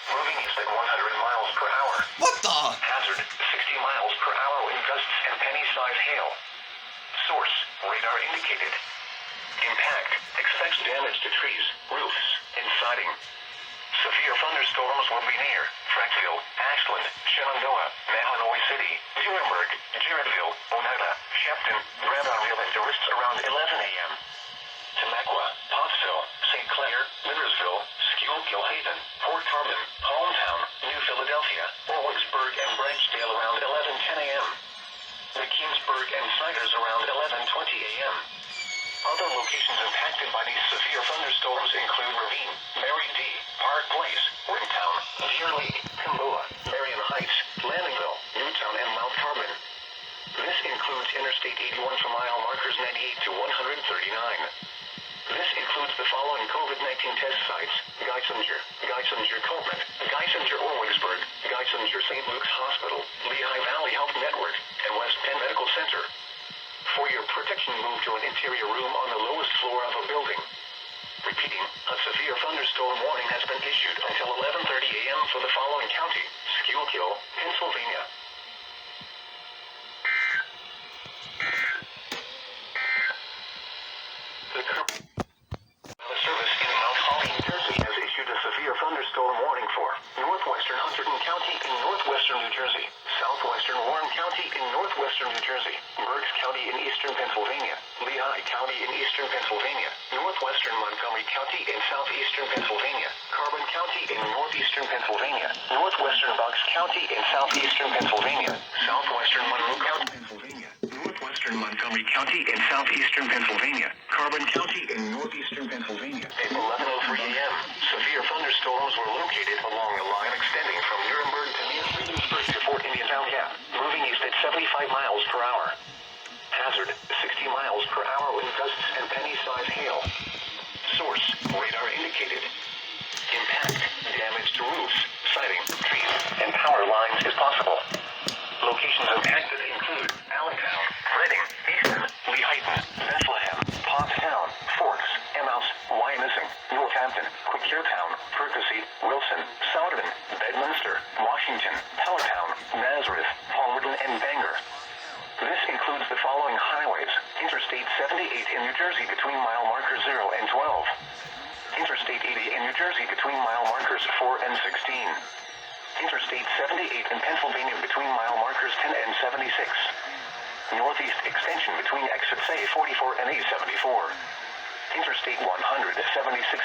moving east at 100 miles per hour. What the? Hazard, 60 miles per hour wind gusts and penny-size hail. Source, radar indicated. Impact, expects damage to trees, roofs, and siding. Severe thunderstorms will be near Frankville, Ashland, Shenandoah, Mahanoy City, Nuremberg, Jaredville, Oneida, Shepton, Brandonville, and Durst around 11 a.m. Temecula, Pottsville, St. Clair, Millersville, Schuylkill, Haven, Fort Carmen, Hometown, New Philadelphia, Orwigsburg, and Bridgedale around 11:10 a.m. McKeansburg and Siders around 11:20 a.m. Other locations impacted by these severe thunderstorms include Ravine, Mary D., Park Place, Rimtown, Deer Lake, Kimboa, Marion Heights, Landingville, Newtown, and Mount Carbon. This includes Interstate 81 for mile markers 98 to 139. This includes the following COVID-19 test sites: Geisinger Coleman, Geisinger Orwigsburg, Geisinger St. Luke's Hospital, Lehigh Valley Health Network, and West Penn Medical Center. For your protection, move to an interior room on the lowest floor of a building. Repeating, a severe thunderstorm warning has been issued until 11:30 a.m. for the following county: Schuylkill, Pennsylvania. The service in Mount Holly, New Jersey has issued a severe thunderstorm warning for Northwestern Hunterdon County in northwestern New Jersey, Southwestern Warren County in northwestern New Jersey, Berks County in eastern Pennsylvania, Lehigh County in eastern Pennsylvania, Northwestern Montgomery County in southeastern Pennsylvania, Carbon County in northeastern Pennsylvania, Northwestern Bucks County in southeastern Pennsylvania, Southwestern Monroe County, Pennsylvania, Northwestern Montgomery County in southeastern Pennsylvania, Carbon County in northeastern Pennsylvania. At 11:03 a.m., severe thunderstorms were located along a line extending from Nuremberg to near Friedensburg to Fort Indiantown Gap, moving east at 75 miles per hour. Hazard, 60 miles per hour wind gusts and penny-size hail. Source, radar indicated. Impact, damage to roofs, siding, trees, and power lines is possible. Locations impacted include Allentown, Reading, Easton, Lehighton, Bethlehem, Pottstown, Forks, Emmaus, Wyomissing, Northampton, Quakertown, Percy, Wilson, Souderton, Bedminster, Washington, Pelletown, Nazareth, Palmerton, and Bangor. This includes the following highways: Interstate 78 in New Jersey between mile markers 0 and 12. Interstate 80 in New Jersey between mile markers 4 and 16. Interstate 78 in Pennsylvania between mile markers 10 and 76. Northeast extension between exits A44 and A74. Interstate 176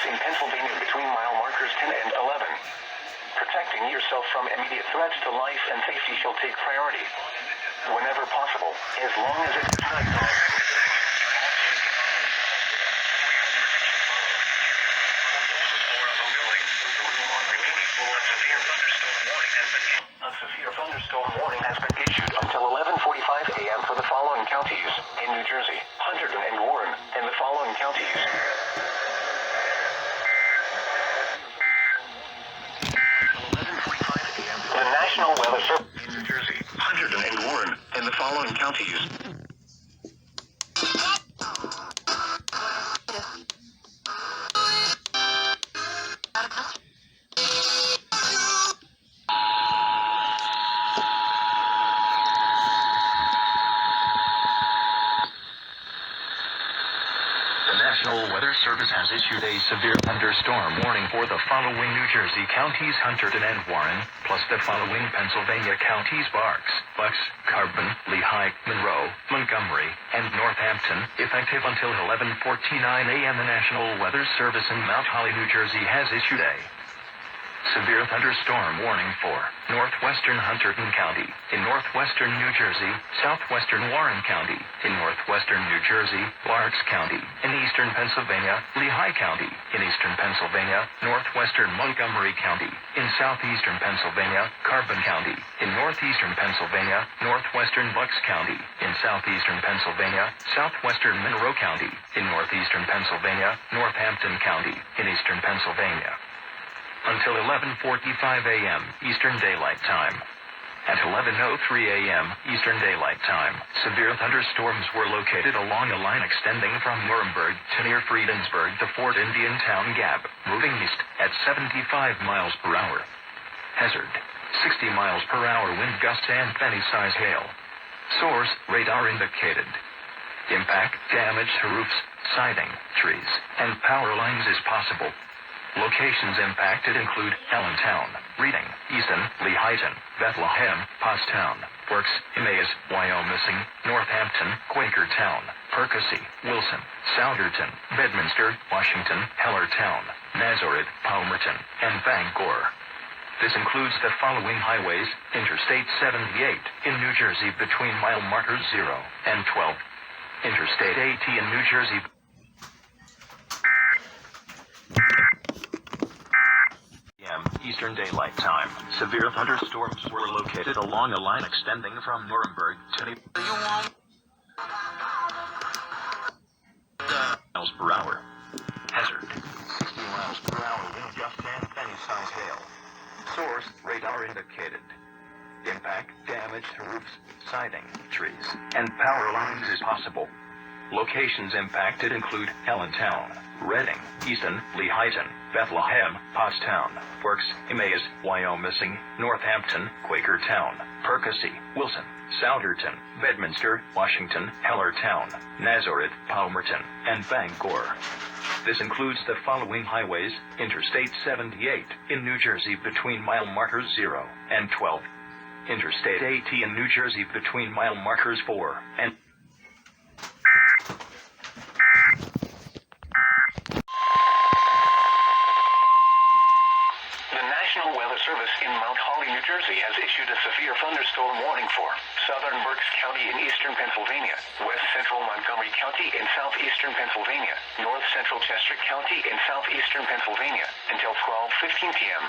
in Pennsylvania between mile markers 10 and 11. Protecting yourself from immediate threats to life and safety shall take priority. Whenever possible, as long as it does not cause a severe thunderstorm warning has been issued until 11:45 a.m. for the following counties in New Jersey: Hunterdon and Warren, and the following counties: the National Weather Service in New Jersey, Hunterdon and Warren, and the following counties. The National Weather Service has issued a severe thunderstorm warning for the following New Jersey counties: Hunterdon and Warren, plus the following Pennsylvania counties: Bucks, Carbon, Lehigh, Monroe, Montgomery, and Northampton. Effective until 11:49 a.m. the National Weather Service in Mount Holly, New Jersey has issued a severe thunderstorm warning for Northwestern Hunterdon County in northwestern New Jersey, Southwestern Warren County in northwestern New Jersey, Berks County in eastern Pennsylvania, Lehigh County in eastern Pennsylvania, northwestern Montgomery County in southeastern Pennsylvania, Carbon County in northeastern Pennsylvania, northwestern Bucks County in southeastern Pennsylvania, southwestern Monroe County in northeastern Pennsylvania, Northampton County in eastern Pennsylvania. Until 11:45 a.m. Eastern Daylight Time. At 11:03 a.m. Eastern Daylight Time, severe thunderstorms were located along a line extending from Nuremberg to near Friedensburg to Fort Indiantown Gap, moving east at 75 miles per hour. Hazard: 60 miles per hour wind gusts and penny-size hail. Source: radar indicated. Impact: damage to roofs, siding, trees, and power lines is possible. Locations impacted include Allentown, Reading, Easton, Lehighton, Bethlehem, Pottstown, Works, EAS, Wyomissing, Northampton, Quakertown, Percy, Wilson, Southwestern, Bedminster, Washington, Hellertown, Nazareth, Palmerton, and Bangor. This includes the following highways: Interstate 78 in New Jersey between mile markers 0 and 12. Interstate 80 in New Jersey. Eastern Daylight Time. Severe thunderstorms were located along a line extending from Nuremberg to miles per hour. Hazard: 60 miles per hour wind gusts and penny-size hail. Source: radar indicated. Impact: damage to roofs, siding, trees, and power lines is possible. Locations impacted include Allentown, Reading, Easton, Lehighton, Bethlehem, Pottstown, Works, EAS, Wyomissing, Northampton, Quakertown, Percy, Wilson, Southwestern, Bedminster, Washington, Hellertown, Nazareth, Palmerton, and Bangor. This includes the following highways: Interstate 78 in New Jersey between mile markers 0 and 12. Interstate 80 in New Jersey between mile markers 4 and National Weather Service in Mount Holly, New Jersey has issued a severe thunderstorm warning for southern Berks County in eastern Pennsylvania, west central Montgomery County in southeastern Pennsylvania, north central Chester County in southeastern Pennsylvania until 12:15 p.m.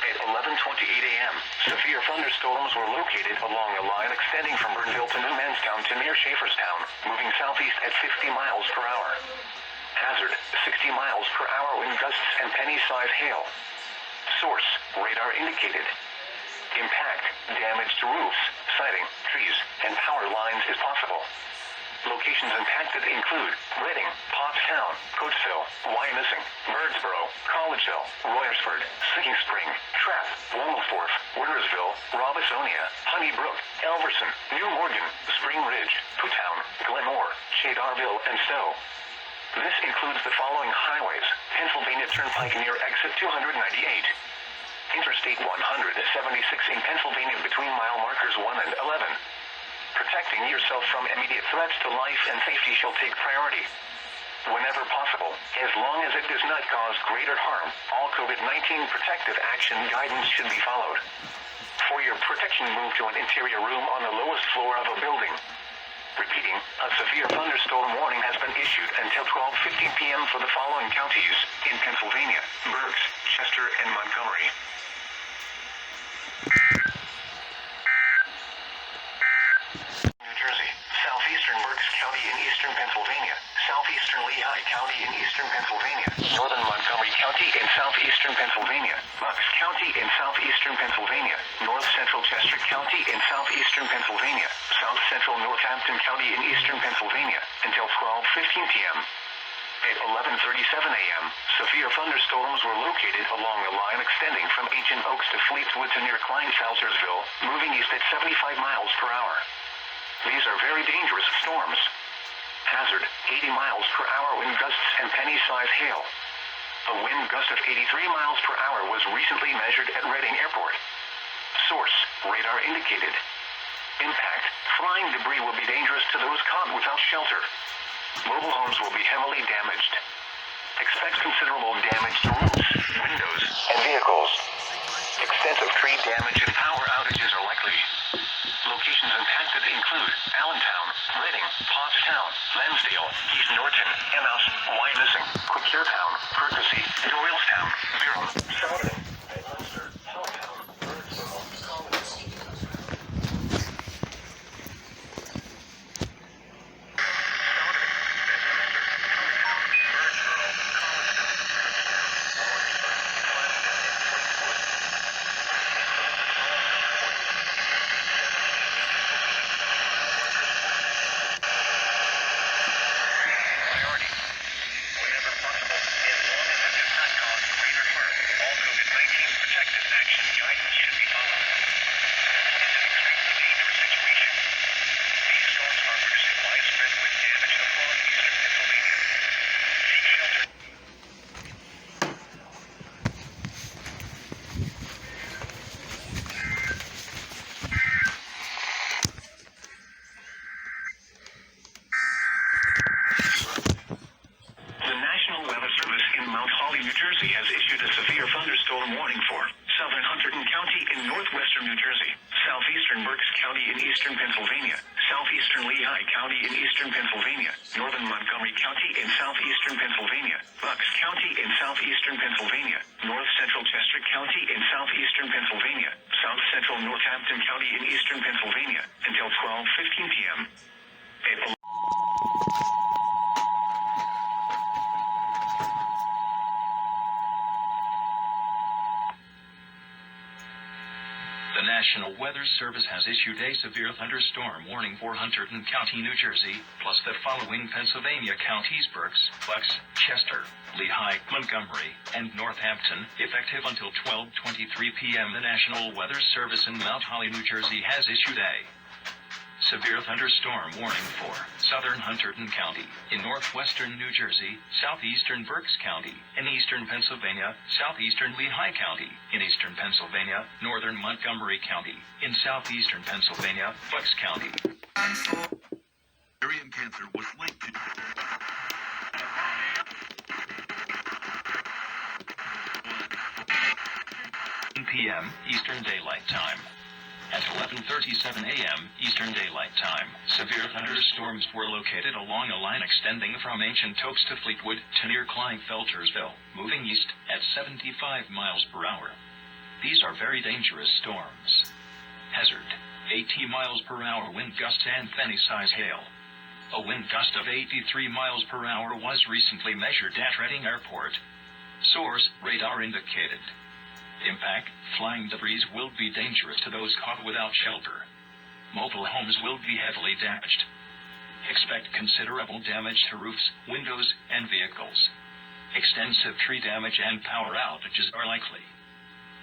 At 11:28 a.m., severe thunderstorms were located along a line extending from Burnville to New Manstown to near Schaeferstown, moving southeast at 50 miles per hour. Hazard: 60 miles per hour wind gusts and penny-size hail. Source: radar indicated. Impact: damage to roofs, siding, trees, and power lines is possible. Locations impacted include Reading, Pottstown, Coatesville, Wyomissing, Birdsboro, Collegeville, Royersford, Sinking Spring, Trapp, Womelsdorf, Wintersville, Robisonia, Honeybrook, Elverson, New Morgan, Spring Ridge, Putown, Glenmore, Shadarville, and Stowe. This includes the following highways: Pennsylvania Turnpike near exit 298. Interstate 176 in Pennsylvania between mile markers 1 and 11. Protecting yourself from immediate threats to life and safety shall take priority. Whenever possible, as long as it does not cause greater harm, all COVID-19 protective action guidance should be followed. For your protection, move to an interior room on the lowest floor of a building. Repeating, a severe thunderstorm warning has been issued until 12:15 p.m. for the following counties in Pennsylvania: Berks, Chester, and Montgomery. New Jersey, southeastern Berks County in eastern Pennsylvania, southeastern Lehigh County in eastern Pennsylvania, northern Montgomery County in southeastern Pennsylvania, Bucks County in southeastern Pennsylvania, north central Chester County in southeastern Pennsylvania, south central Northampton County in eastern Pennsylvania, until 12:15 p.m. At 11:37 a.m., severe thunderstorms were located along a line extending from Ancient Oaks to Fleetswood to near Klein-Salzersville, moving east at 75 miles per hour. These are very dangerous storms. Hazard: 80 miles per hour wind gusts and penny-size hail. A wind gust of 83 miles per hour was recently measured at Reading Airport. Source: radar indicated. Impact: flying debris will be dangerous to those caught without shelter. Mobile homes will be heavily damaged. Expect considerable damage to roofs, windows, and vehicles. Extensive tree damage and power outages are likely. Locations impacted include Allentown, Reading, Pottstown, Lansdale, East Norton, Emmaus, Wyomissing, Quakertown, Percy, Doylestown, Byram, Southern, Bedminster, Helltown, Birdsboro, thunderstorm warning for southern Hunterdon County in northwestern New Jersey, southeastern Berks County in eastern Pennsylvania, southeastern Lehigh County in eastern Pennsylvania, northern Montgomery County in southeastern Pennsylvania, Bucks County in southeastern Pennsylvania, north central Chester County in southeastern Pennsylvania, south central Northampton County in eastern Pennsylvania, until 12:15 p.m. The National Weather Service has issued a severe thunderstorm warning for Hunterdon County, New Jersey, plus the following Pennsylvania counties: Berks, Bucks, Chester, Lehigh, Montgomery, and Northampton, effective until 12:23 p.m. The National Weather Service in Mount Holly, New Jersey has issued a severe thunderstorm warning for southern Hunterdon County, in northwestern New Jersey, southeastern Berks County, in eastern Pennsylvania, southeastern Lehigh County, in eastern Pennsylvania, northern Montgomery County, in southeastern Pennsylvania, Bucks County. Ovarian cancer was linked to p.m. Eastern Daylight Time. At 11:37 a.m. Eastern Daylight Time, severe thunderstorms were located along a line extending from Ancient Oaks to Fleetwood to near Kleinfeltersville, moving east at 75 miles per hour. These are very dangerous storms. Hazard: 80 miles per hour wind gusts and any-size hail. A wind gust of 83 miles per hour was recently measured at Reading Airport. Source: radar indicated. Impact: flying debris will be dangerous to those caught without shelter. Mobile homes will be heavily damaged. Expect considerable damage to roofs, windows, and vehicles. Extensive tree damage and power outages are likely.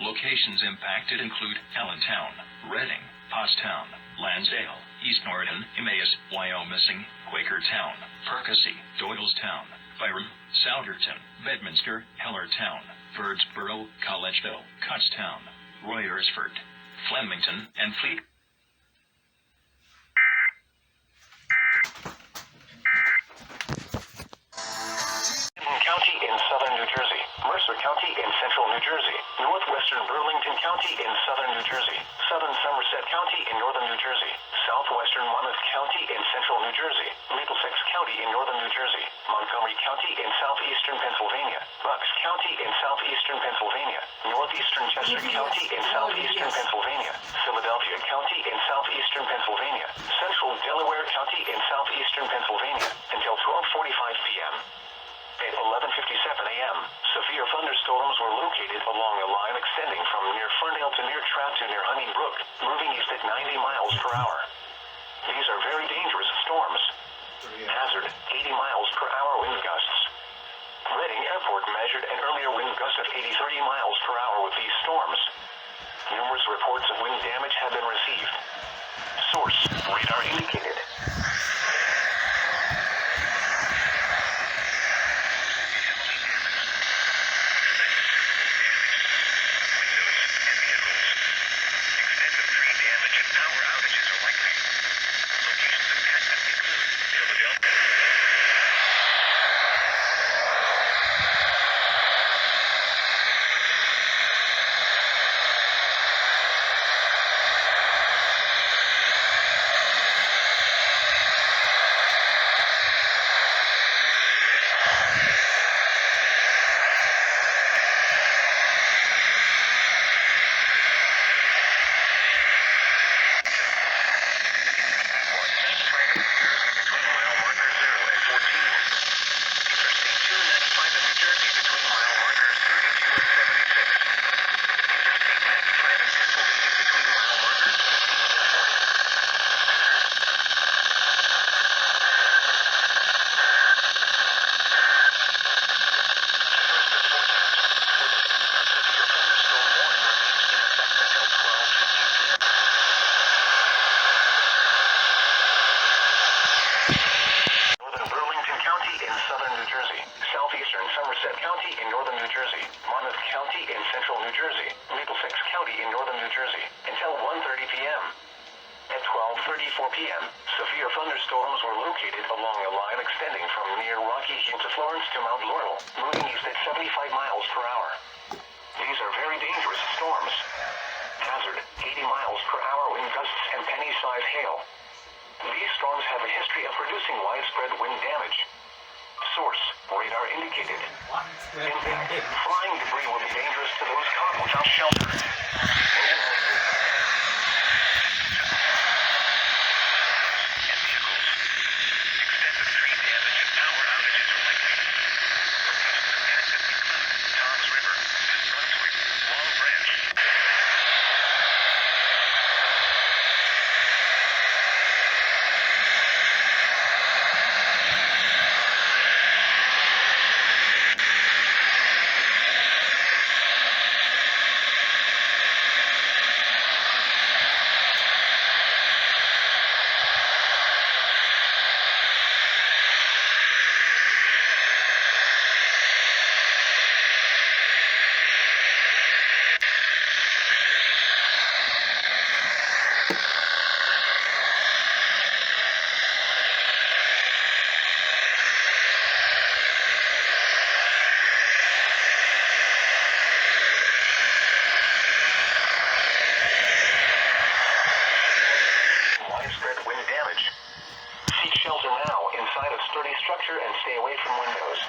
Locations impacted include Allentown, Reading, Pottstown, Lansdale, East Norriton, EAS, Wyomissing, Quakertown, Percy, Doylestown, Byram, Souderton, Bedminster, Hellertown, Birdsboro, Collegeville, Kutztown, Royersford, Flemington, and Fleet. County in southern New Jersey, Mercer County in central New Jersey, northwestern Burlington County in southern New Jersey, southern Somerset County in northern New Jersey, southwestern Monmouth County in central New Jersey, Middlesex County in northern New Jersey, Montgomery County in southeastern Pennsylvania, Bucks County in southeastern Pennsylvania, northeastern Chester County in southeastern Pennsylvania, Philadelphia County in southeastern Pennsylvania, central Delaware County in southeastern Pennsylvania, until 12:45 p.m. At 11:57 a.m., severe thunderstorms were located along a line extending from near Ferndale to near Trout to near Honeybrook, moving east at 90 miles per hour. These are very dangerous storms. Hazard: 80 miles per hour wind gusts. Reading Airport measured an earlier wind gust of 83 miles per hour with these storms. Numerous reports of wind damage have been received. Source: radar indicated. Somerset County in northern New Jersey, Monmouth County in central New Jersey, Middlesex County in northern New Jersey, until 1:30 p.m. At 12:34 p.m., severe thunderstorms were located along a line extending from near Rocky Hill to Florence to Mount Laurel, moving east at 75 miles per hour. These are very dangerous storms. Hazard, 80 miles per hour wind gusts and penny-sized hail. These storms have a history of producing widespread wind damage. Source, radar indicated. Impact, flying debris will be dangerous to those caught without shelter. Shelter now inside a sturdy structure and stay away from windows.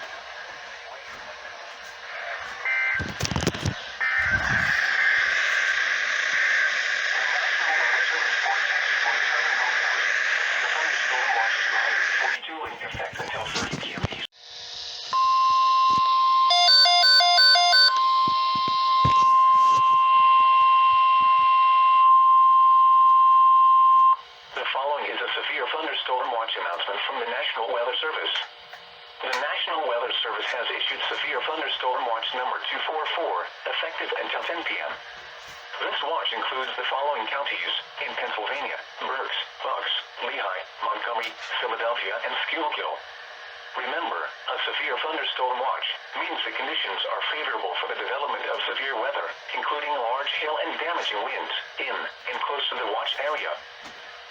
The thunderstorm watch is 42 in effect until 30 p.m. East. The following is a severe thunderstorm watch announcement from the National Weather Service. The National Weather Service has issued severe thunderstorm watch number 244, effective until 10 p.m. This watch includes the following counties in Pennsylvania: Berks, Bucks, Lehigh, Montgomery, Philadelphia, and Schuylkill. Remember, a severe thunderstorm watch means the conditions are favorable for the development of severe weather, including large hail and damaging winds in and close to the watch area.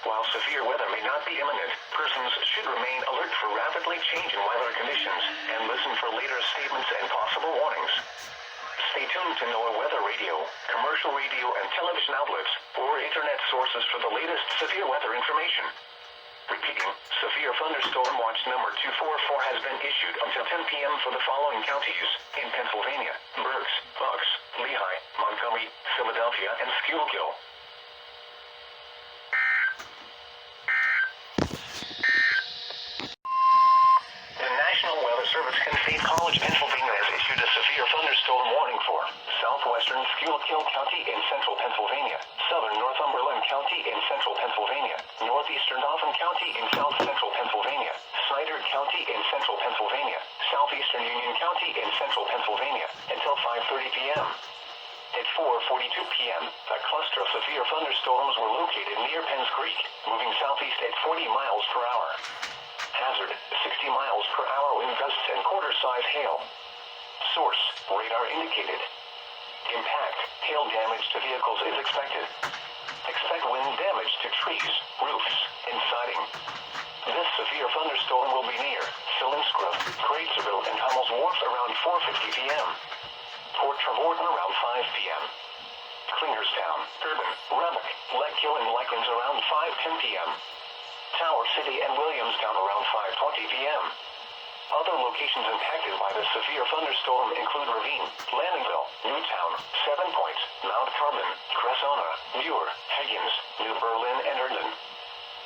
While severe weather may not be imminent, persons should remain alert for rapidly changing weather conditions and listen for later statements and possible warnings. Stay tuned to NOAA weather radio, commercial radio and television outlets, or internet sources for the latest severe weather information. Repeating, severe thunderstorm watch number 244 has been issued until 10 p.m. for the following counties in Pennsylvania: Berks, Bucks, Lehigh, Montgomery, Philadelphia, and Schuylkill. Service in State College, Pennsylvania has issued a severe thunderstorm warning for Southwestern Schuylkill County in central Pennsylvania, Southern Northumberland County in central Pennsylvania, Northeastern Dauphin County in south central Pennsylvania, Snyder County in central Pennsylvania, Southeastern Union County in central Pennsylvania, until 5:30 p.m. At 4:42 p.m., a cluster of severe thunderstorms were located near Penns Creek, moving southeast at 40 miles per hour. Hazard, 60 miles per hour wind gusts and quarter-size hail. Source, radar indicated. Impact, hail damage to vehicles is expected. Expect wind damage to trees, roofs, and siding. This severe thunderstorm will be near Selinsgrove, Cratesville, and Hummel's Wharf around 4:50 p.m. Port Trevorton around 5 p.m. Klingerstown, Urban, Roebuck, Leckhill, and Lycans around 5:10 p.m. Tower City and Williamstown around 5:20 p.m. Other locations impacted by the severe thunderstorm include Ravine, Landingville, Newtown, Seven Points, Mount Carbon, Cressona, Muir, Higgins, New Berlin, and Hunterdon.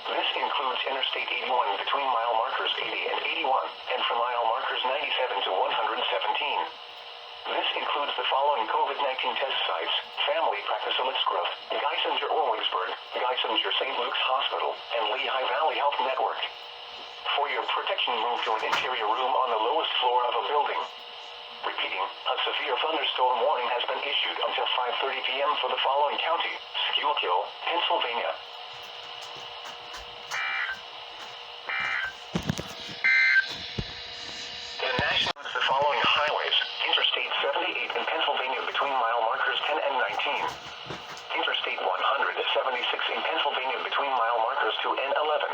This includes Interstate 81 between mile markers 80 and 81, and from mile markers 97 to 117. This includes the following COVID-19 test sites: Family Practice Elixgrove, Geisinger Orwigsburg, Geisinger St. Luke's Hospital, and Lehigh Valley Health Network. For your protection, move to an interior room on the lowest floor of a building. Repeating, a severe thunderstorm warning has been issued until 5:30 p.m. for the following county: Schuylkill, Pennsylvania. The national is the following highways: Interstate 78 in Pennsylvania between mile markers 10 and 19. Interstate 176 in Pennsylvania between mile markers 2 and 11.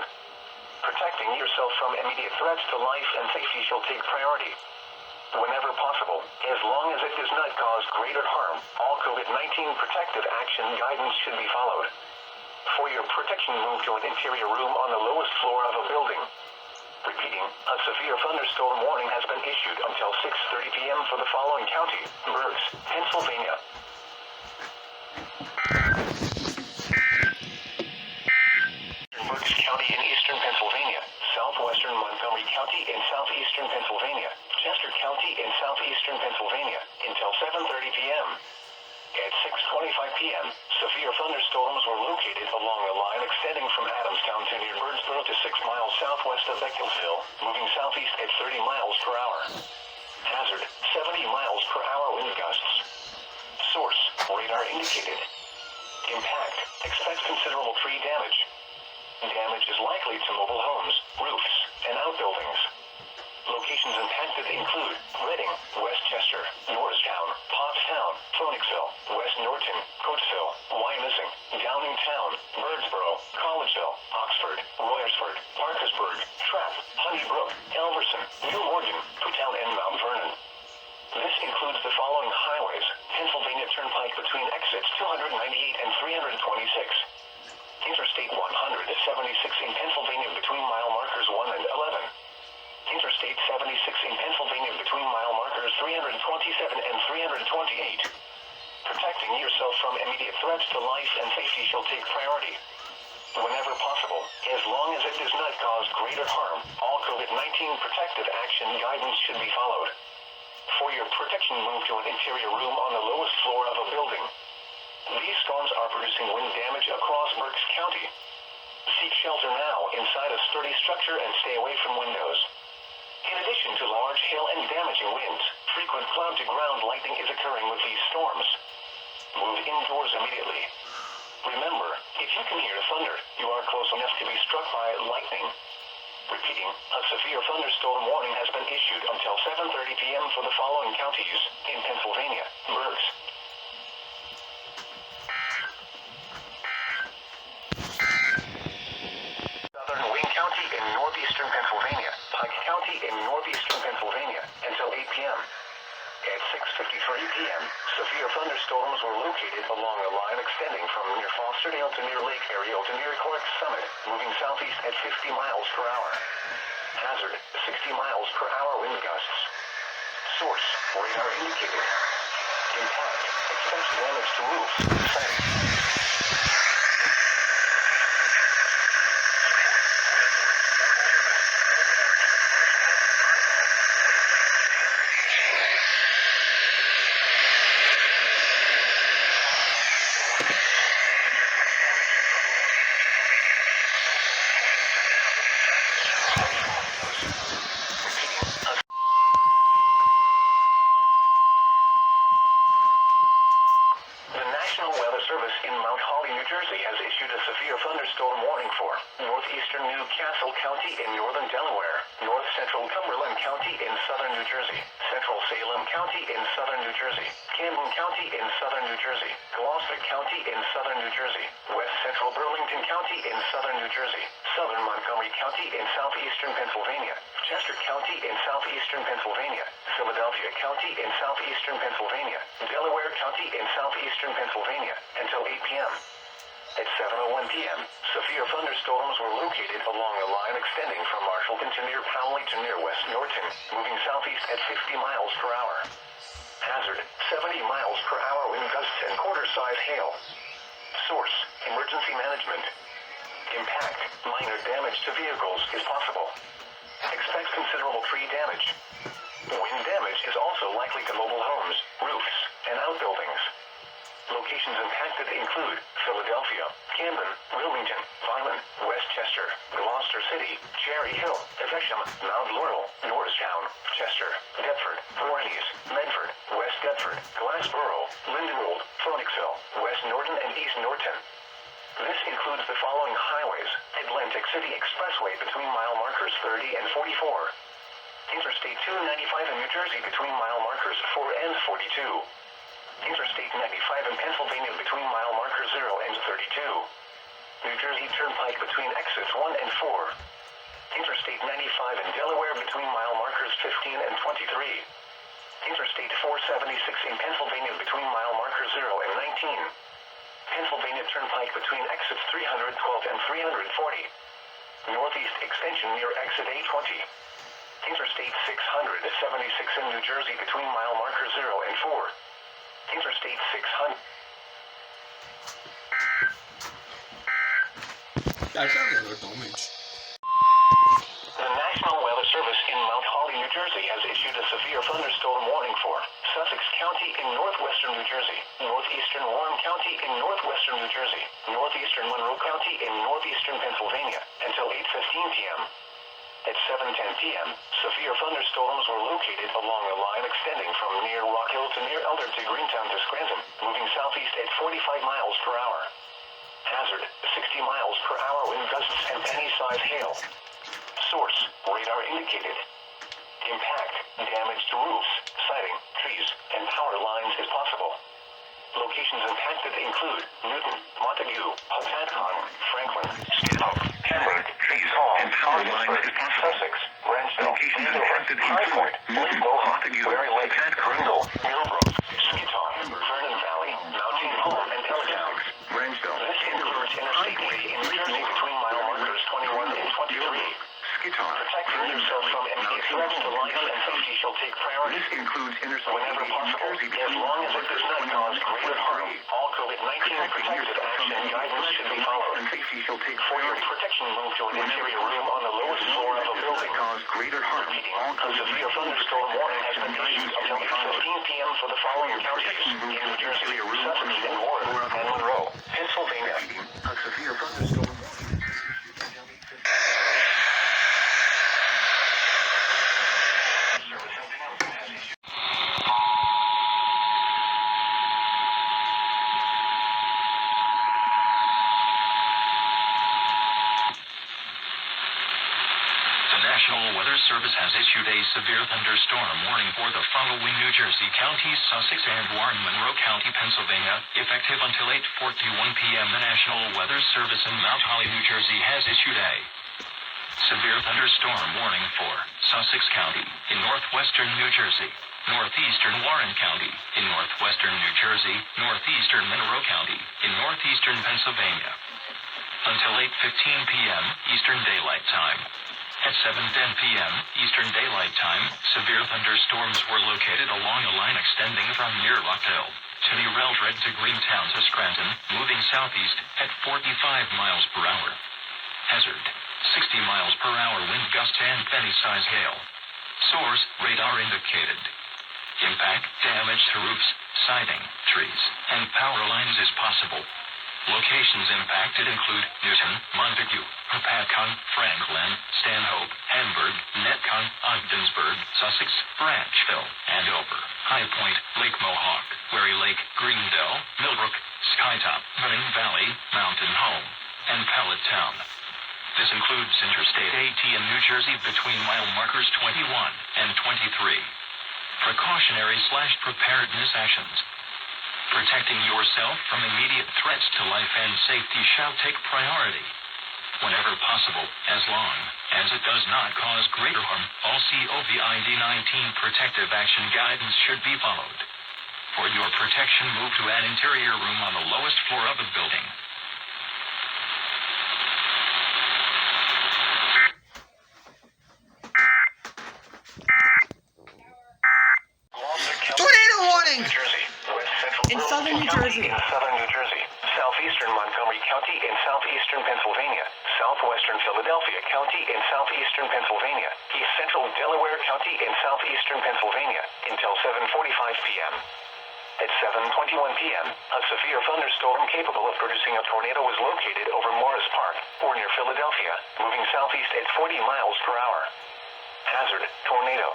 Protecting yourself from immediate threats to life and safety shall take priority. whenever possible, as long as it does not cause greater harm. All COVID-19 protective action guidance should be followed. For your protection, move to an interior room on the lowest floor of a building. Repeating, a severe thunderstorm warning has been issued until 6:30 p.m. for the following county: Berks, Pennsylvania. Berks County in eastern Pennsylvania, Southwestern Montgomery County in southeastern Pennsylvania, Chester County in southeastern Pennsylvania, until 7:30 p.m. At 6:25 p.m., severe thunderstorms were located along a line extending from Adamstown to near Birdsboro to 6 miles southwest of Beckelsville, moving southeast at 30 miles per hour. Hazard, 70 miles per hour wind gusts. Source, radar indicated. Impact, expect considerable tree damage. Damage is likely to mobile homes, roofs, and outbuildings. Locations impacted include Reading, Westchester, Norristown, Pottstown, Phoenixville, West Norton, Coatesville, Wyomissing, Downingtown, Birdsboro, Collegeville, Oxford, Royersford, Parkersburg, Trapp, Honeybrook, Elverson, New Morgan, Freetown, and Mount Vernon. This includes the following highways: Pennsylvania Turnpike between exits 298 and 326. Interstate 176 in Pennsylvania between mile markers 1 and 11. Interstate 76 in Pennsylvania between mile markers 327 and 328. Protecting yourself from immediate threats to life and safety shall take priority. Whenever possible, as long as it does not cause greater harm, all COVID-19 protective action guidance should be followed. For your protection, move to an interior room on the lowest floor of a building. These storms are producing wind damage across Berks County. Seek shelter now inside a sturdy structure and stay away from windows. In addition to large hail and damaging winds, frequent cloud-to-ground lightning is occurring with these storms. Move indoors immediately. Remember, if you can hear thunder, you are close enough to be struck by lightning. Repeating, a severe thunderstorm warning has been issued until 7:30 p.m. for the following counties in Pennsylvania: Berks, Southern Wayne County in northeastern Pennsylvania, Pike County in northeastern Pennsylvania, until 8 p.m. At 6:53 p.m., severe thunderstorms were located along a line extending from near Fosterdale to near Lake Ariel to near Clark's Summit, moving southeast at 50 miles per hour. Hazard, 60 miles per hour wind gusts. Source, radar indicated. Impact, expect damage to roofs, siding. Thunderstorm warning for northeastern Newcastle County in northern Delaware, north central Cumberland County in southern New Jersey, central Salem County in southern New Jersey, Camden County in southern New Jersey, Gloucester County in southern New Jersey, west central Burlington County in southern New Jersey, southern Montgomery County in southeastern Pennsylvania, Chester County in southeastern Pennsylvania, Philadelphia County in southeastern Pennsylvania, Delaware County in southeastern Pennsylvania, until 8 p.m. At 7:01 p.m., severe thunderstorms were located along a line extending from Marshallton to near Powley to near West Norton, moving southeast at 50 miles per hour. Hazard, 70 miles per hour wind gusts and quarter-size hail. Source, emergency management. Impact, minor damage to vehicles is possible. Expect considerable tree damage. Wind damage is also likely to mobile homes, roofs, and outbuildings. Locations impacted include Philadelphia, Camden, Wilmington, Vineland, Westchester, Gloucester City, Cherry Hill, Evesham, Mount Laurel, Norristown, Chester, Deptford, Voorhees, Medford, West Deptford, Glassboro, Lindenwold, Phoenixville, West Norton, and East Norton. This includes the following highways: Atlantic City Expressway between mile markers 30 and 44. Interstate 295 in New Jersey between mile markers 4 and 42. Interstate 95 in Pennsylvania between mile markers 0 and 32. New Jersey Turnpike between exits 1 and 4. Interstate 95 in Delaware between mile markers 15 and 23. Interstate 476 in Pennsylvania between mile marker 0 and 19. Pennsylvania Turnpike between exits 312 and 340. Northeast extension near exit A20. Interstate 676 in New Jersey between mile marker 0 and 4. Interstate 600. The National Weather Service in Mount Holly, New Jersey has issued a severe thunderstorm warning for Sussex County in northwestern New Jersey, northeastern Warren County in northwestern New Jersey, northeastern Monroe County in northeastern Pennsylvania until 8:15 p.m. At 7:10 p.m., severe thunderstorms were located along a line extending from near Rock Hill to near Elder to Greentown to Scranton, moving southeast at 45 miles per hour. Hazard, 60 miles per hour wind gusts and penny-sized hail. Source, radar indicated. Impact, damage to roofs, siding, trees, and power lines is possible. Locations impacted include Newton, Montague, Hunterdon, Franklin, Schuylkill, Hamburg, Trees Hall, and power lines is possible. Sussex, Branchville, Locations impacted include Newton, Montague, Berry Lake, Grindle, Millbrook, Skitton, Vernon Valley, Mountain Home, and Ellentown. Branchville, This includes Interstate 80 in New Jersey between mile markers 21 and 23. Protecting yourself from any threats to life and safety shall take priority. This includes Interstate Whenever 80 possible, as long as it does not cause greater harm, all COVID-19 protective action guidance should be followed. For your protection, move to an interior room on the lowest floor of a building. Repeating, a severe thunderstorm warning has been issued until 8:15 p.m. for the following counties in New Jersey, Sussex, and Warren, and Monroe, Pennsylvania. A severe thunderstorm. National Weather Service has issued a severe thunderstorm warning for the following New Jersey counties, Sussex and Warren, Monroe County, Pennsylvania, effective until 8:41 p.m. The National Weather Service in Mount Holly, New Jersey has issued a severe thunderstorm warning for Sussex County in northwestern New Jersey, northeastern Warren County in northwestern New Jersey, northeastern Monroe County in northeastern Pennsylvania, until 8:15 p.m. Eastern Daylight Time. At 7:10 p.m. Eastern Daylight Time, severe thunderstorms were located along a line extending from near Rock Hill to near Eldred to Greentown to Scranton, moving southeast at 45 miles per hour. Hazard, 60 miles per hour wind gusts and penny-sized hail. Source, radar indicated. Impact, damage to roofs, siding, trees, and power lines is possible. Locations impacted include Newton, Montague, Hopatcong, Franklin, Stanhope, Hamburg, Netcong, Ogdensburg, Sussex, Branchville, Andover, High Point, Lake Mohawk, Wary Lake, Greendale, Millbrook, Skytop, Vernon Valley, Mountain Home, and Pallettown. This includes Interstate 80 in New Jersey between mile markers 21 and 23. Precautionary/preparedness actions. Protecting yourself from immediate threats to life and safety shall take priority. Whenever possible, as long as it does not cause greater harm, all COVID-19 protective action guidance should be followed. For your protection, move to an interior room on the lowest floor of a building. Tornado warning! New Jersey, West Central In southern New Jersey. in southern New Jersey, southeastern Montgomery County in southeastern Pennsylvania, southwestern Philadelphia County in southeastern Pennsylvania, east central Delaware County in southeastern Pennsylvania, until 7:45 p.m. At 7:21 p.m., a severe thunderstorm capable of producing a tornado was located over Morris Park, or near Philadelphia, moving southeast at 40 miles per hour. Hazard, tornado.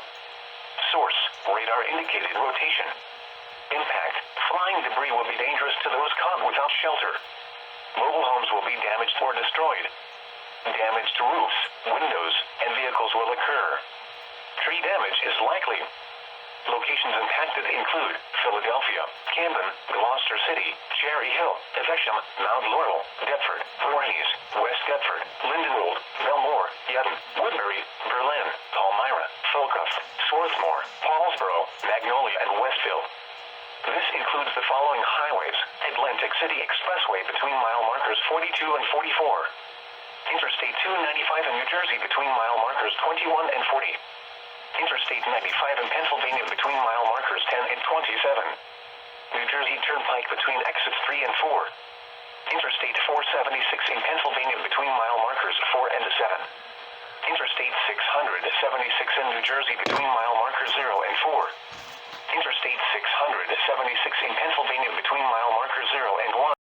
Source, radar indicated rotation. Impact, flying debris will be dangerous to those caught without shelter. Mobile homes will be damaged or destroyed. Damage to roofs, windows, and vehicles will occur. Tree damage is likely. Locations impacted include Philadelphia, Camden, Gloucester City, Cherry Hill, Evesham, Mount Laurel, Deptford, Voorhees, West Deptford, Lindenwold, Belmore, Yadden, Woodbury, Berlin, Palmyra, Folcuff, Swarthmore, Paulsboro, Magnolia, and Westville. This includes the following highways: Atlantic City Expressway between mile markers 42 and 44. Interstate 295 in New Jersey between mile markers 21 and 40. Interstate 95 in Pennsylvania between mile markers 10 and 27. New Jersey Turnpike between exits 3 and 4. Interstate 476 in Pennsylvania between mile markers 4 and 7. Interstate 676 in New Jersey between mile markers 0 and 4. Interstate 676 in Pennsylvania between mile markers 0 and 1.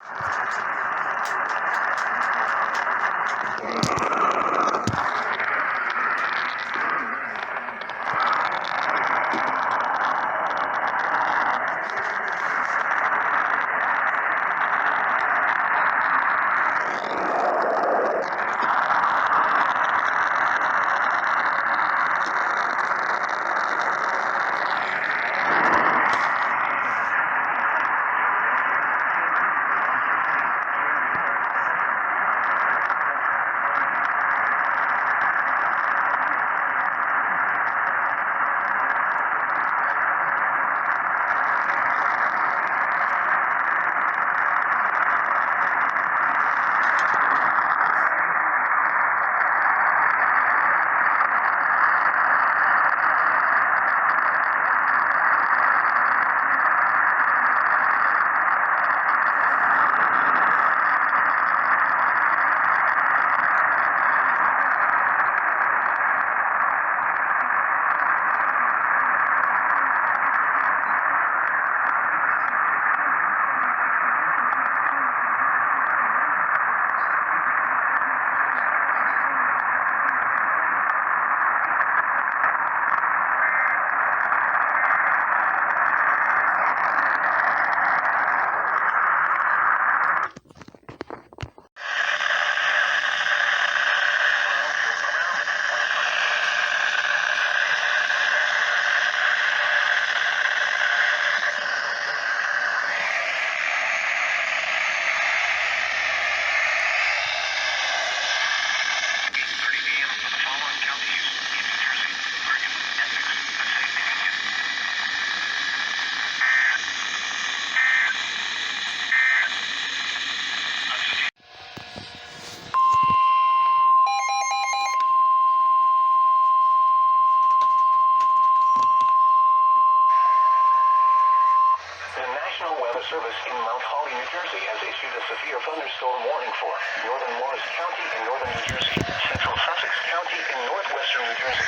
Service in Mount Holly, New Jersey has issued a severe thunderstorm warning for northern Morris County in northern New Jersey, central Sussex County in northwestern New Jersey.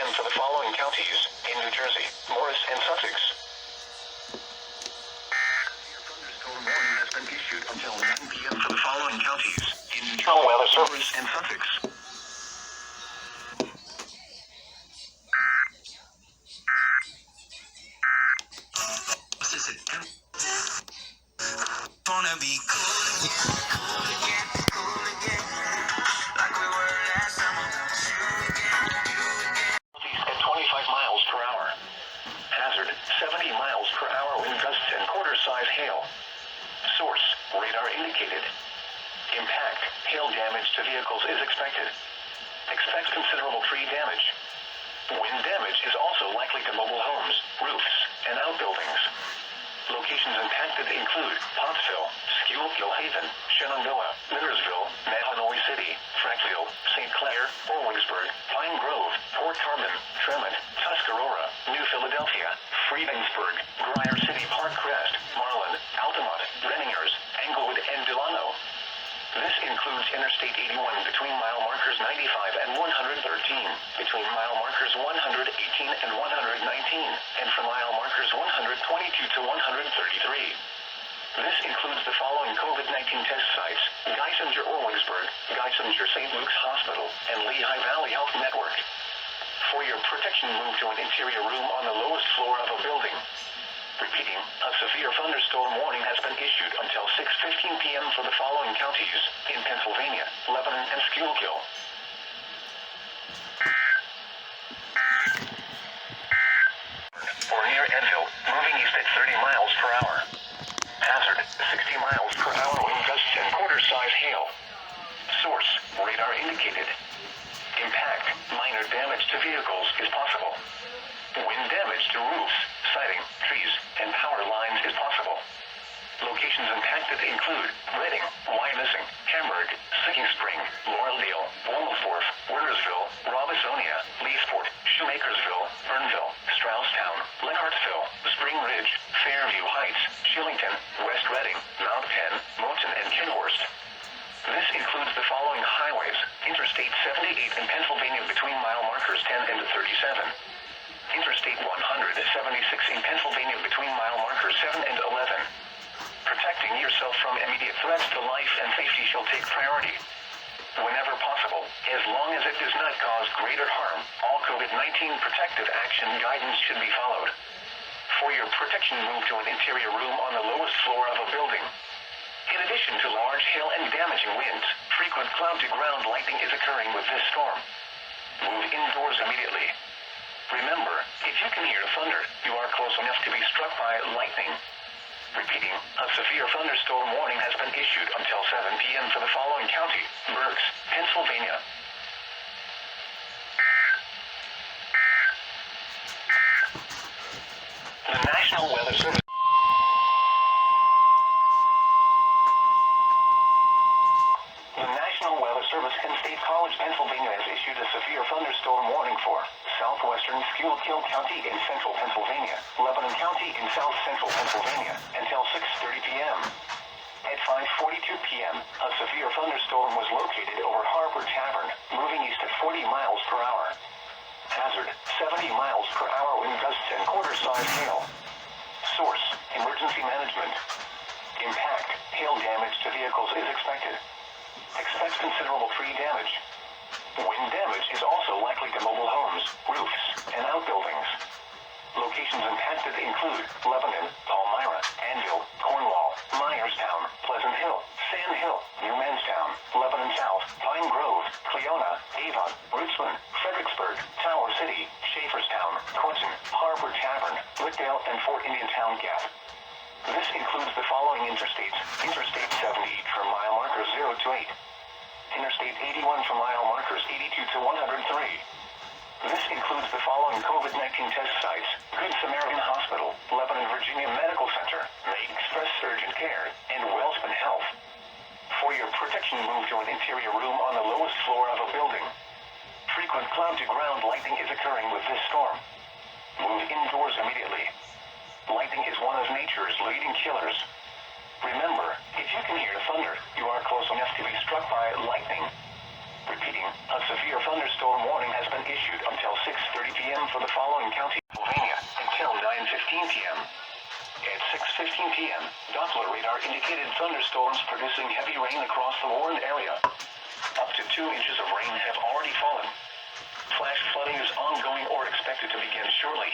For the following counties in New Jersey, Morris and Sussex. Thunderstorm warning has been issued until 9 p.m. for the following counties in New Jersey, Weather Service and Sussex. Wanna be cool again, like we were last summer. At 25 miles per hour. Hazard, 70 miles per hour wind gusts and quarter-size hail. Source, radar indicated. Impact, hail damage to vehicles is expected. Expect considerable tree damage. Wind damage is also likely to mobile homes, roofs, and outbuildings. Locations impacted include Pottsville, Schuylkill Haven, Shenandoah, Millersville, Mahanoy City, Frankville, St. Clair, Owensburg, Pine Grove, Port Carbon, Tremont, Tuscarora, New Philadelphia, Friedensburg, Grier City, Park Crest, Marlin, Altamont, Renninghurst, Englewood, and Delano. This includes Interstate 81 between mile markers 95 and 113, between mile markers 118 and 119, and from mile markers 122 to 133. This includes the following COVID-19 test sites: Geisinger Owensburg, Geisinger St. Luke's Hospital, and Lehigh Valley Health Network. For your protection, move to an interior room on the lowest floor of a building. Repeating, a severe thunderstorm warning has been issued until 6:15 p.m. for the following counties in Pennsylvania, Lebanon, and Schuylkill. Or near Enfield, moving east at 30 miles per hour. Hazard, 60 miles per hour wind gusts and quarter-size hail. Source, radar indicated. Impact, minor damage to vehicles is possible. Wind damage to roofs, siding, trees, and power lines is possible. Locations impacted include Reading, Wyomissing, Hamburg, Sinking Spring, Laureldale, Womelsdorf, Wernersville, Robisonia, Leesport, Shoemakersville, Burnville, Strausstown, Lenhartsville, Spring Ridge, Fairview Heights, Shillington, West Reading, Mount Penn, Moulton, and Kenhorst. This includes the following highways: Interstate 78 in Pennsylvania between mile markers 10 and 37. Interstate 176 in Pennsylvania between mile markers 7 and 11. Protecting yourself from immediate threats to life and safety shall take priority. Whenever possible, as long as it does not cause greater harm, all COVID-19 protective action guidance should be followed. For your protection, move to an interior room on the lowest floor of a building. In addition to large hail and damaging winds, frequent cloud-to-ground lightning is occurring with this storm. Move indoors immediately. Remember, if you can hear thunder, you are close enough to be struck by lightning. Repeating, a severe thunderstorm warning has been issued until 7 p.m. for the following county: Berks, Pennsylvania. The National Weather Service. The National Weather Service in State College, Pennsylvania has issued a severe thunderstorm warning for Southwestern, Schuylkill County in central Pennsylvania, Lebanon County in south central Pennsylvania, until 6:30 p.m. At 5:42 p.m., a severe thunderstorm was located over Harbor Tavern, moving east at 40 miles per hour. Hazard, 70 miles per hour wind gusts and quarter-size hail. Source, emergency management. Impact, hail damage to vehicles is expected. Expect considerable tree damage. Wind damage is also likely to mobile homes, roofs, and outbuildings. Locations impacted include Lebanon, Palmyra, Anvil, Cornwall, Myerstown, Pleasant Hill, Sand Hill, New Manstown, Lebanon South, Pine Grove, Cleona, Avon, Rootsland, Fredericksburg, Tower City, Schaeferstown, Quinton, Harbor Tavern, Lickdale, and Fort Indiantown Gap. This includes the following interstates: Interstate 70 from mile markers 0 to 8. Interstate 81 from mile markers 82 to 103. This includes the following COVID-19 test sites: Good Samaritan Hospital, Lebanon, Virginia Medical Center, May Express Urgent Care, and Wellspun Health. For your protection, move to an interior room on the lowest floor of a building. Frequent cloud-to-ground lightning is occurring with this storm. Move indoors immediately. Lightning is one of nature's leading killers. Remember, if you can hear thunder, you are close enough to be struck by lightning. Repeating, a severe thunderstorm warning has been issued until 6:30 p.m. for the following county: Pennsylvania, until 9:15 p.m. At 6:15 p.m., Doppler radar indicated thunderstorms producing heavy rain across the Warren area. Up to 2 inches of rain have already fallen. Flash flooding is ongoing or expected to begin shortly.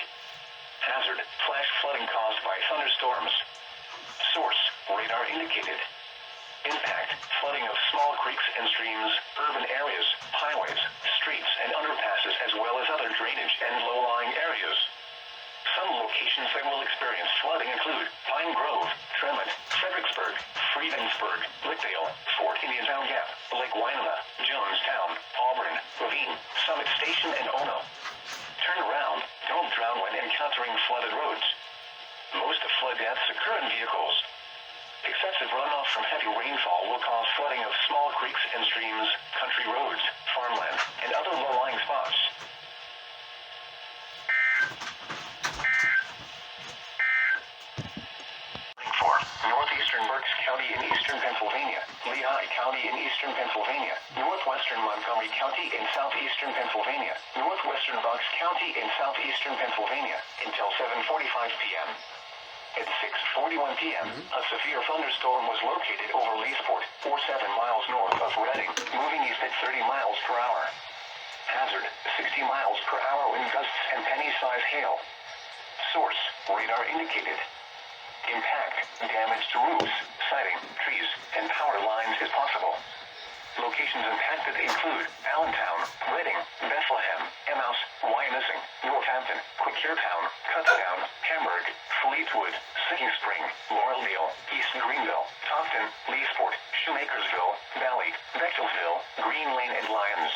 Hazard, flash flooding caused by thunderstorms. Source, radar indicated. Impact, flooding of small creeks and streams, urban areas, highways, streets, and underpasses, as well as other drainage and low-lying areas. Some locations that will experience flooding include Pine Grove, Tremont, Fredericksburg, Friedensburg, Lickdale, Fort Indiantown Gap, Lake Winema, Jonestown, Auburn, Ravine, Summit Station, and Ono. of deaths occur in vehicles. Excessive runoff from heavy rainfall will cause flooding of small creeks and streams, country roads, farmland, and other low-lying spots. For Northeastern Berks County in eastern Pennsylvania, Lehigh County in eastern Pennsylvania, Northwestern Montgomery County in southeastern Pennsylvania, Northwestern Bucks County in southeastern Pennsylvania, until 7:45 p.m. At 6:41 p.m., a severe thunderstorm was located over Leesport, 7 miles north of Reading, moving east at 30 miles per hour. Hazard, 60 miles per hour wind gusts and penny-size hail. Source, radar indicated. Impact, damage to roofs, siding, trees, and power lines is possible. Locations impacted include Allentown, Reading, Bethlehem, Emmaus, Wyomissing, Northampton, Quakertown, Kutztown, Hamburg, Fleetwood, Singing Spring, Laureldale, East Greenville, Tofton, Leesport, Shoemakersville, Valley, Bechtelsville, Green Lane, and Lyons.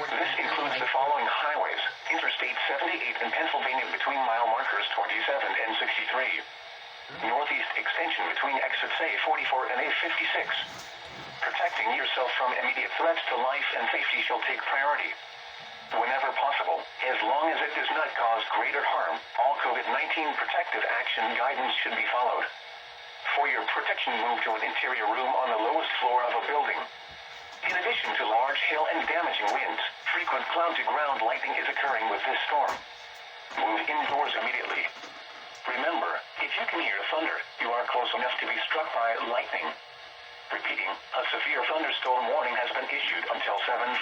This includes the following highways: Interstate 78 in Pennsylvania between mile markers 27 and 63. Northeast extension between exits A44 and A56. Protecting yourself from immediate threats to life and safety shall take priority. Whenever possible, as long as it does not cause greater harm, all COVID-19 protective action guidance should be followed. For your protection, move to an interior room on the lowest floor of a building. In addition to large hail and damaging winds, frequent cloud-to-ground lightning is occurring with this storm. Move indoors immediately. Remember, if you can hear thunder, you are close enough to be struck by lightning. Repeating, a severe thunderstorm warning has been issued until 7:45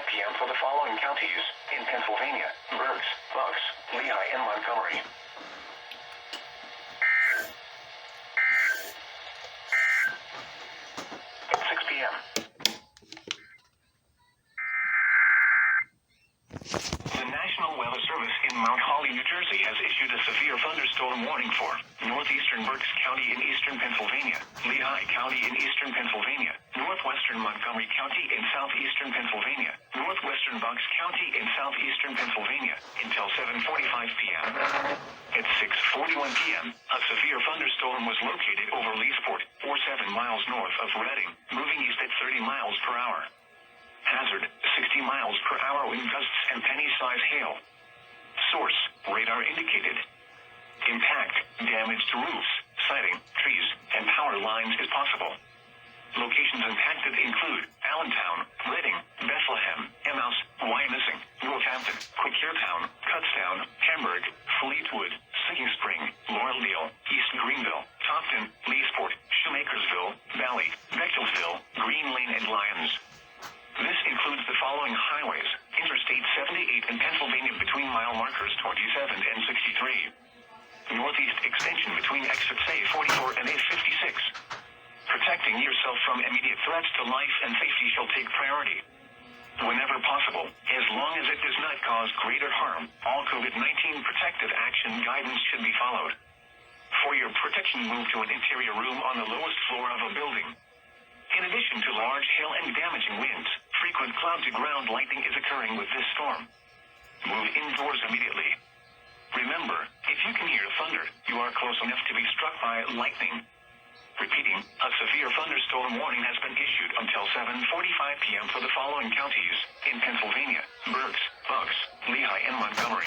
p.m. for the following counties in Pennsylvania: Berks, Bucks, Lehigh, and Montgomery. At 6 p.m. The National Weather Service in Mount Holly, New Jersey has issued a severe thunderstorm warning for Northeastern Berks County in eastern Pennsylvania, Lehigh County in eastern Pennsylvania, Northwestern Montgomery County in southeastern Pennsylvania, Northwestern Bucks County in southeastern Pennsylvania, until 7:45 p.m. At 6:41 p.m., a severe thunderstorm was located over Leesport, 7 miles north of Reading, moving east at 30 miles per hour. Hazard, 60 miles per hour wind gusts and penny-size hail. Source, radar indicated. Impact, damage to roofs, siding, trees, and power lines is possible. Locations impacted include Allentown, Reading, Bethlehem, Emmaus, Wyomissing, Northampton, Quakertown, Kutztown, Hamburg, Fleetwood, Singing Spring, Laureldale, East Greenville, Tofton, Leesport, Shoemakersville, Valley, Bechtelsville, Green Lane, and Lyons. This includes the following highways: Interstate 78 in Pennsylvania between mile markers 27 and 63. Northeast extension between exits A44 and A56. Protecting yourself from immediate threats to life and safety shall take priority. Whenever possible, as long as it does not cause greater harm, all COVID-19 protective action guidance should be followed. For your protection, move to an interior room on the lowest floor of a building. In addition to large hail and damaging winds, frequent cloud-to-ground lightning is occurring with this storm. Move indoors immediately. Remember, if you can hear thunder, you are close enough to be struck by lightning. Repeating, a severe thunderstorm warning has been issued until 7:45 p.m. for the following counties in Pennsylvania: Berks, Bucks, Lehigh, and Montgomery.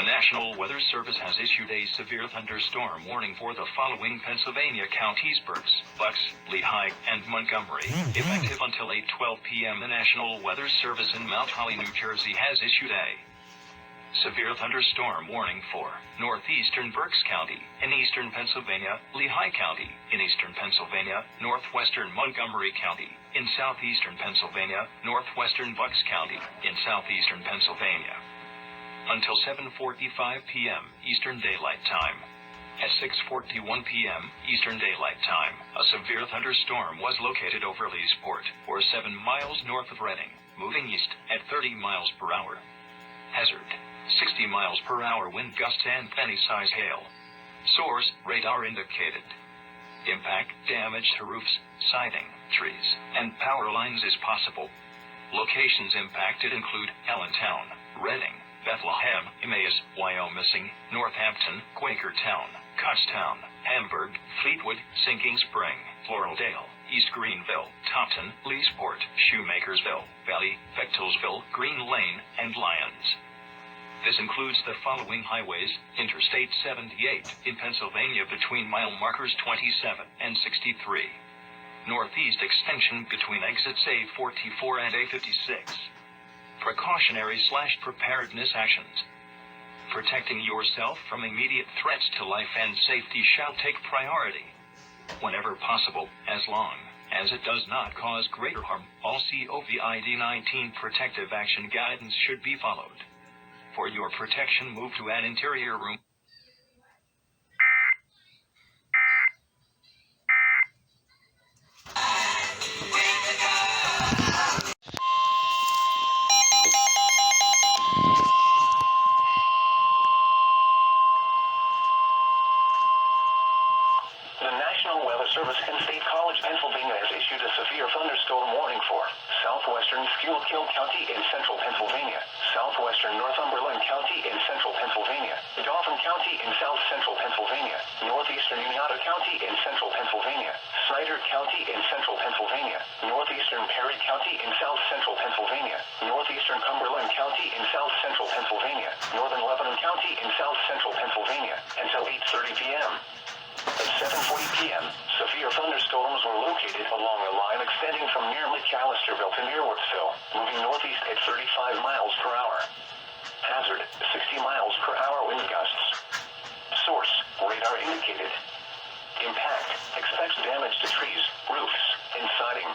National Weather Service has issued a severe thunderstorm warning for the following Pennsylvania counties: Berks, Bucks, Lehigh, and Montgomery. Effective until 8:12 p.m., the National Weather Service in Mount Holly, New Jersey has issued a severe thunderstorm warning for Northeastern Berks County in eastern Pennsylvania, Lehigh County in eastern Pennsylvania, Northwestern Montgomery County in southeastern Pennsylvania, Northwestern Bucks County in southeastern Pennsylvania. Until 7:45 p.m. Eastern Daylight Time. At 6:41 p.m. Eastern Daylight Time, a severe thunderstorm was located over Leesport, 7 miles north of Reading, moving east at 30 miles per hour. Hazard: 60 miles per hour wind gusts and any size hail. Source: radar indicated. Impact damage to roofs, siding, trees, and power lines is possible. Locations impacted include Allentown, Reading, Bethlehem, EAS, Wyoming, Northampton, Quakertown, Kutztown, Hamburg, Fleetwood, Sinking Spring, Floraldale, East Greenville, Topton, Leesport, Shoemakersville, Valley, Bechtelsville, Green Lane, and Lyons. This includes the following highways: Interstate 78 in Pennsylvania between mile markers 27 and 63. Northeast extension between exits A44 and A56. Precautionary/preparedness actions. Protecting yourself from immediate threats to life and safety shall take priority. Whenever possible, as long as it does not cause greater harm, all COVID-19 protective action guidance should be followed. For your protection, move to an interior room. The National Weather Service and State College, Pennsylvania has issued a severe thunderstorm warning for Southwestern Schuylkill County in central Pennsylvania, Southwestern Northumberland County in central Pennsylvania, Dauphin County in south central Pennsylvania, Northeastern Uniata County in central Pennsylvania, Snyder County in central Pennsylvania, Northeastern Perry County in south central Pennsylvania, Northeastern Cumberland County in south central Pennsylvania, Northern Lebanon County in south central Pennsylvania, until 8:30 p.m. At 7:40 p.m., severe thunderstorms were located along a line extending from near McAllisterville to near Woodsville, moving northeast at 35 miles per hour. Hazard: 60 miles per hour wind gusts. Source: radar indicated. Impact: expects damage to trees, roofs, and siding.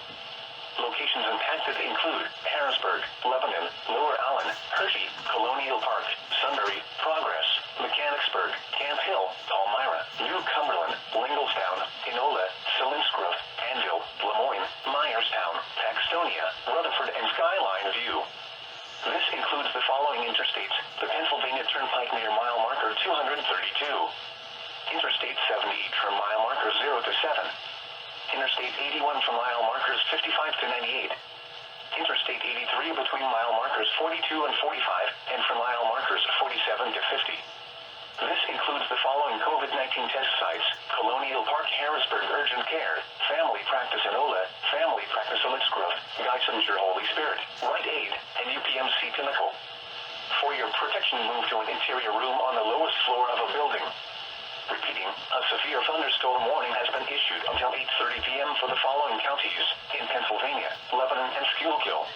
Locations impacted include Harrisburg, Lebanon, Lower Allen, Hershey, Colonial Park, Sunbury, Progress, Mechanicsburg, Camp Hill, Palmyra, New Cumberland, Lingelstown, Enola, Selinsgrove, Anvil, Lemoyne, Myerstown, Paxtonia, Rutherford, and Skyline View. This includes the following interstates: the Pennsylvania Turnpike near mile marker 232, Interstate 70 from mile markers 0 to 7, Interstate 81 from mile markers 55 to 98, Interstate 83 between mile markers 42 and 45, and from mile markers 47 to 50. This includes the following COVID-19 test sites: Colonial Park, Harrisburg Urgent Care, Family Practice Enola, Family Practice Selinsgrove, Geisinger Holy Spirit, Rite Aid, and UPMC Pinnacle. For your protection, move to an interior room on the lowest floor of a building. Repeating, a severe thunderstorm warning has been issued until 8:30 p.m. for the following counties in Pennsylvania: Lebanon and Schuylkill,